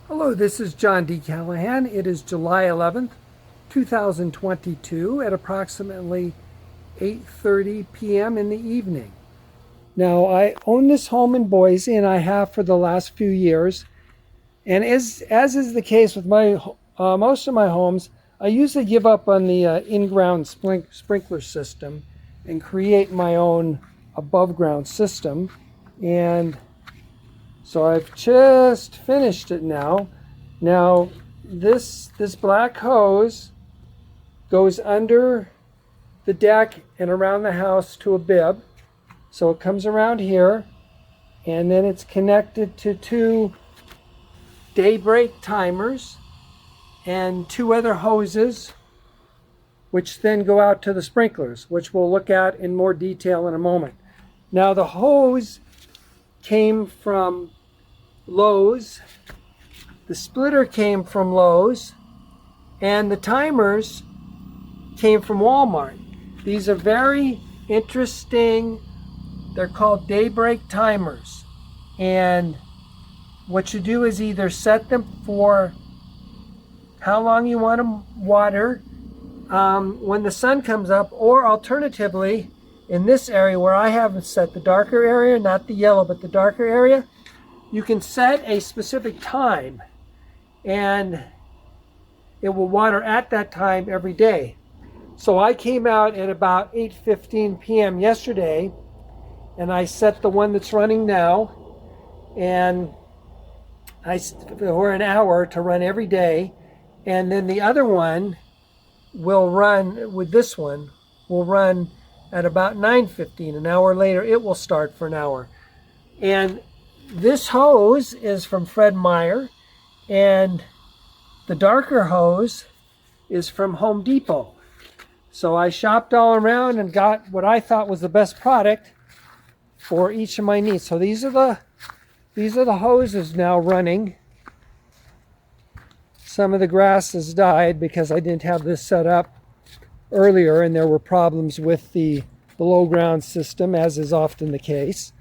Hello, this is John D. Callahan. It is July 11th, 2022 at approximately 8:30 p.m. in the evening. Now, I own this home in Boise and I have for the last few years. And as is the case with most of my homes, I usually give up on the in-ground sprinkler system and create my own above-ground system. And so I've just finished it now. Now this black hose goes under the deck and around the house to a bib. So it comes around here and then it's connected to two daybreak timers and two other hoses which then go out to the sprinklers, which we'll look at in more detail in a moment. Now the hose came from Lowe's, the splitter came from Lowe's, and the timers came from Walmart. These are very interesting. They're called daybreak timers. And what you do is either set them for how long you want to water when the sun comes up, or alternatively, in this area where I haven't set the darker area, not the yellow, but the darker area, you can set a specific time and it will water at that time every day. So I came out at about 8:15 p.m. yesterday and I set the one that's running now, and for an hour to run every day, and then the other one will run with this one will run at about 9:15. An hour later it will start for an hour. And this hose is from Fred Meyer, and the darker hose is from Home Depot. So I shopped all around and got what I thought was the best product for each of my needs. So these are the hoses now running. Some of the grass has died because I didn't have this set up earlier and there were problems with the below ground system, as is often the case.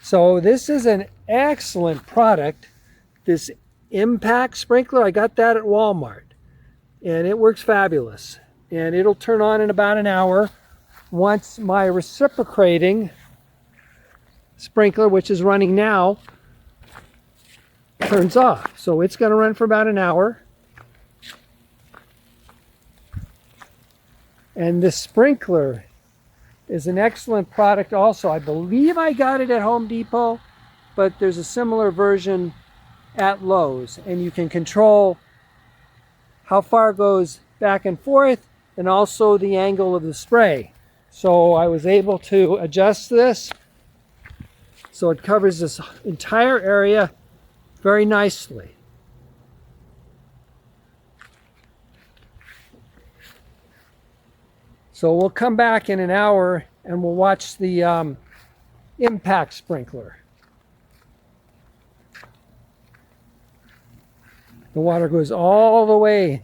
So this is an excellent product. This Impact sprinkler, I got that at Walmart and it works fabulous. And it'll turn on in about an hour once my reciprocating sprinkler, which is running now, turns off. So it's going to run for about an hour. And this sprinkler is an excellent product also. I believe I got it at Home Depot, but there's a similar version at Lowe's, and you can control how far it goes back and forth and also the angle of the spray. So I was able to adjust this so it covers this entire area very nicely. So we'll come back in an hour and we'll watch the Impact sprinkler. The water goes all the way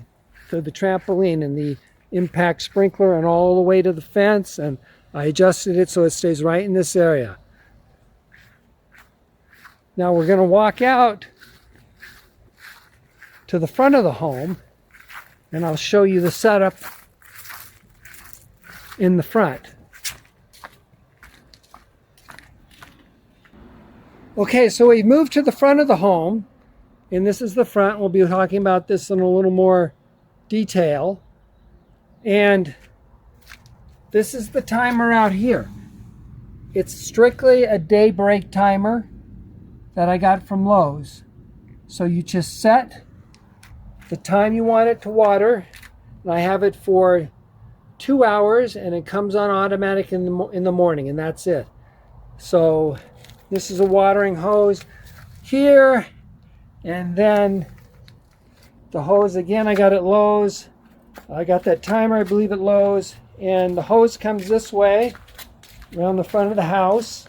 to the trampoline and the Impact sprinkler and all the way to the fence, and I adjusted it so it stays right in this area. Now we're going to walk out to the front of the home and I'll show you the setup in the front. Okay, so we moved to the front of the home, and this is the front. We'll be talking about this in a little more detail. And this is the timer out here. It's strictly a daybreak timer that I got from Lowe's. So you just set the time you want it to water, and I have it for 2 hours, and it comes on automatic in the morning, and that's it. So this is a watering hose here, and then the hose again I got at Lowe's. I got that timer, I believe, at Lowe's, and the hose comes this way around the front of the house,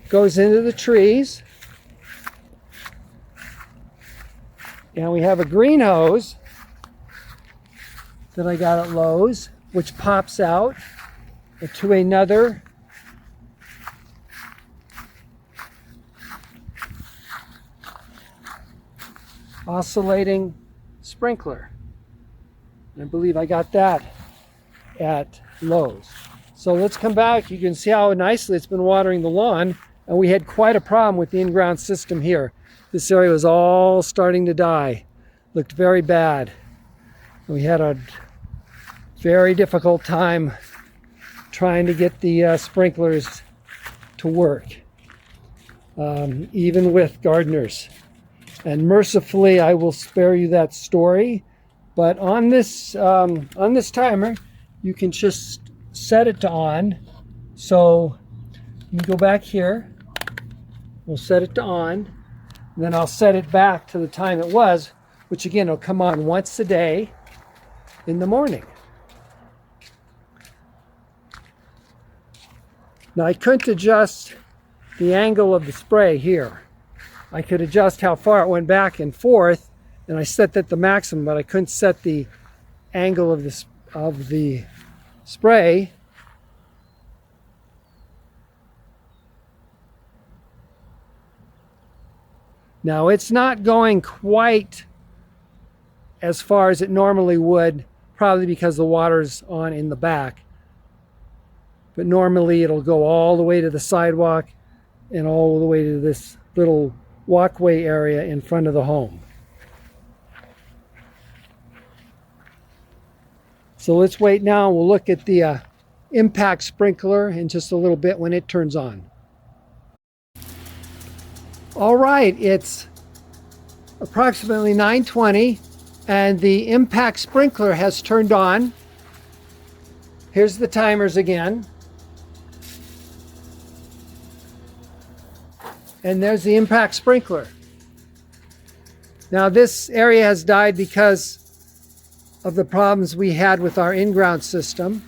goes into the trees, and we have a green hose that I got at Lowe's, which pops out to another oscillating sprinkler. I believe I got that at Lowe's. So let's come back. You can see how nicely it's been watering the lawn, and we had quite a problem with the in-ground system here. This area was all starting to die. Looked very bad. We had a very difficult time trying to get the sprinklers to work, even with gardeners. And mercifully, I will spare you that story. But on this timer, you can just set it to on. So you go back here. We'll set it to on. And then I'll set it back to the time it was, which again will come on once a day in the morning. Now I couldn't adjust the angle of the spray here. I could adjust how far it went back and forth, and I set that to maximum, but I couldn't set the angle of the spray. Now it's not going quite as far as it normally would, probably because the water's on in the back. But normally it'll go all the way to the sidewalk and all the way to this little walkway area in front of the home. So let's wait now. We'll look at the impact sprinkler in just a little bit when it turns on. All right, it's approximately 9:20 and the impact sprinkler has turned on. Here's the timers again. And there's the impact sprinkler. Now this area has died because of the problems we had with our in-ground system,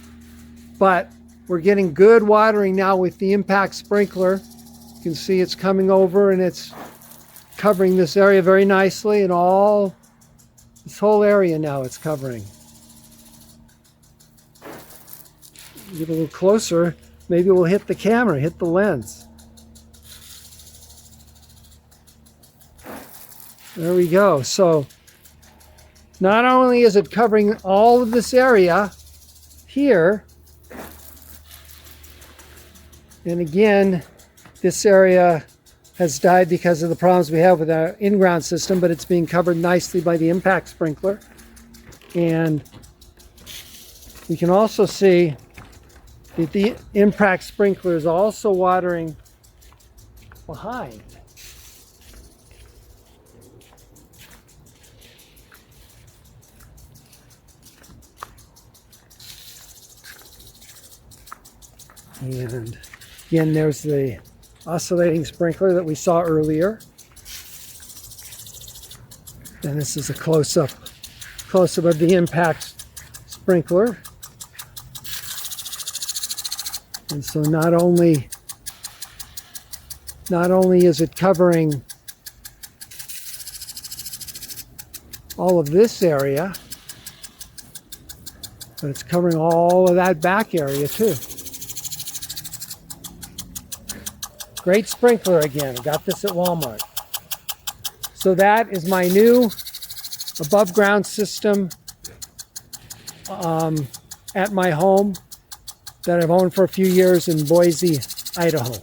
but we're getting good watering now with the impact sprinkler. You can see it's coming over and it's covering this area very nicely, and this whole area now it's covering. Get a little closer, maybe we'll hit the camera, hit the lens. There we go. So not only is it covering all of this area here, and again, this area has died because of the problems we have with our in-ground system, but it's being covered nicely by the impact sprinkler. And we can also see that the impact sprinkler is also watering behind. And again, there's the oscillating sprinkler that we saw earlier. And this is a close-up of the impact sprinkler. And so not only is it covering all of this area, but it's covering all of that back area too. Great sprinkler again. I got this at Walmart. So that is my new above ground system at my home that I've owned for a few years in Boise, Idaho.